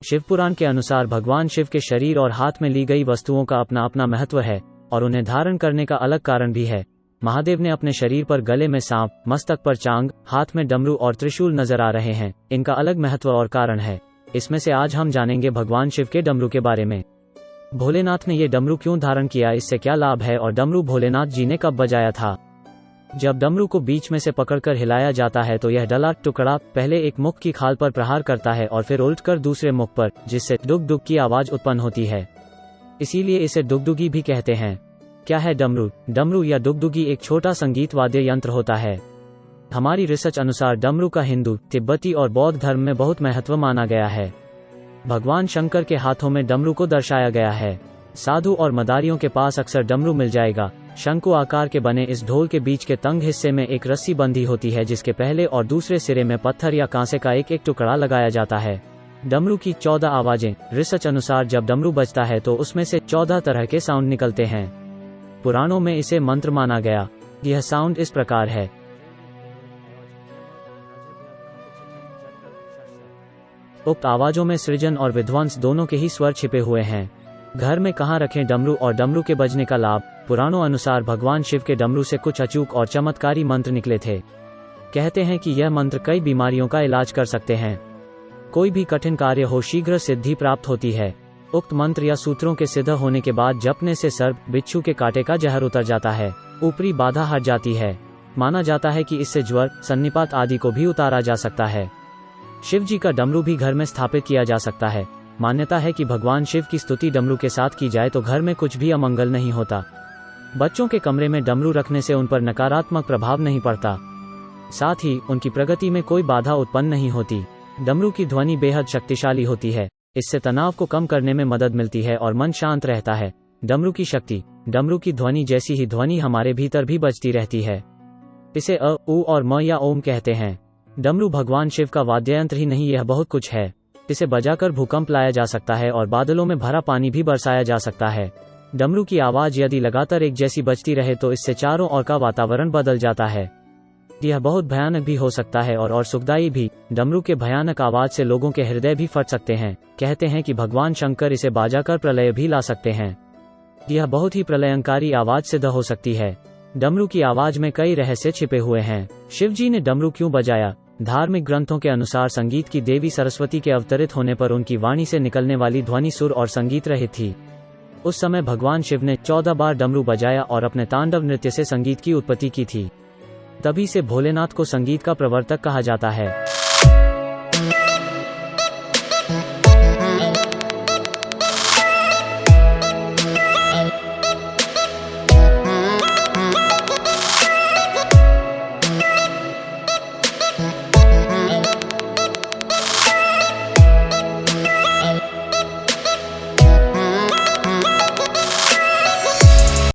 शिवपुराण के अनुसार भगवान शिव के शरीर और हाथ में ली गई वस्तुओं का अपना अपना महत्व है और उन्हें धारण करने का अलग कारण भी है। महादेव ने अपने शरीर पर गले में सांप, मस्तक पर चांग, हाथ में डमरू और त्रिशूल नजर आ रहे हैं। इनका अलग महत्व और कारण है। इसमें से आज हम जानेंगे भगवान शिव के डमरू के बारे में। भोलेनाथ ने ये डमरू क्यों धारण किया, इससे क्या लाभ है और डमरू भोलेनाथ जी ने कब बजाया था। जब डमरू को बीच में से पकड़कर हिलाया जाता है तो यह डला टुकड़ा पहले एक मुख की खाल पर प्रहार करता है और फिर उल्टकर दूसरे मुख पर, जिससे डुग डुग की आवाज उत्पन्न होती है। इसीलिए इसे डुगडुगी भी कहते हैं। क्या है डमरू? डमरू या डुगडुगी एक छोटा संगीत वाद्य यंत्र होता है। हमारी रिसर्च अनुसार डमरू का हिंदू, तिब्बती और बौद्ध धर्म में बहुत महत्व माना गया है। भगवान शंकर के हाथों में डमरू को दर्शाया गया है। साधु और मदारियों के पास अक्सर डमरू मिल जाएगा। शंकु आकार के बने इस ढोल के बीच के तंग हिस्से में एक रस्सी बंधी होती है, जिसके पहले और दूसरे सिरे में पत्थर या कांसे का एक एक टुकड़ा लगाया जाता है। डमरू की 14 आवाजें। रिसर्च अनुसार जब डमरू बजता है तो उसमें से 14 तरह के साउंड निकलते हैं। पुराणों में इसे मंत्र माना गया। यह साउंड इस प्रकार है। उक्त आवाजों में सृजन और विध्वंस दोनों के ही स्वर छिपे हुए हैं। घर में कहाँ रखें डमरू और डमरू के बजने का लाभ। पुराणों अनुसार भगवान शिव के डमरू से कुछ अचूक और चमत्कारी मंत्र निकले थे। कहते हैं कि यह मंत्र कई बीमारियों का इलाज कर सकते हैं। कोई भी कठिन कार्य हो शीघ्र सिद्धि प्राप्त होती है। उक्त मंत्र या सूत्रों के सिद्ध होने के बाद जपने से सर्प, बिच्छू के कांटे का जहर उतर जाता है, ऊपरी बाधा हट जाती है। माना जाता है कि इससे ज्वर, सन्निपात आदि को भी उतारा जा सकता है। शिव जी का डमरू भी घर में स्थापित किया जा सकता है। मान्यता है कि भगवान शिव की स्तुति डमरू के साथ की जाए तो घर में कुछ भी अमंगल नहीं होता। बच्चों के कमरे में डमरू रखने से उन पर नकारात्मक प्रभाव नहीं पड़ता, साथ ही उनकी प्रगति में कोई बाधा उत्पन्न नहीं होती। डमरू की ध्वनि बेहद शक्तिशाली होती है। इससे तनाव को कम करने में मदद मिलती है और मन शांत रहता है। डमरू की शक्ति। डमरू की ध्वनि जैसी ही ध्वनि हमारे भीतर भी बजती रहती है। इसे अ, उ और म या ओम कहते हैं। डमरू भगवान शिव का वाद्ययंत्र ही नहीं, यह बहुत कुछ है। इसे बजाकर भूकंप लाया जा सकता है और बादलों में भरा पानी भी बरसाया जा सकता है। डमरू की आवाज यदि लगातार एक जैसी बजती रहे तो इससे चारों ओर का वातावरण बदल जाता है। यह बहुत भयानक भी हो सकता है और सुखदायी भी। डमरू के भयानक आवाज से लोगों के हृदय भी फट सकते हैं। कहते हैं कि भगवान शंकर इसे बजाकर प्रलय भी ला सकते हैं। यह बहुत ही प्रलयंकारी आवाज सिद्ध हो सकती है। डमरू की आवाज में कई रहस्य छिपे हुए हैं। शिव जी ने डमरू क्यों बजाया? धार्मिक ग्रंथों के अनुसार संगीत की देवी सरस्वती के अवतरित होने पर उनकी वाणी से निकलने वाली ध्वनि सुर और संगीत रहित थी। उस समय भगवान शिव ने 14 बार डमरू बजाया और अपने तांडव नृत्य से संगीत की उत्पत्ति की थी। तभी से भोलेनाथ को संगीत का प्रवर्तक कहा जाता है।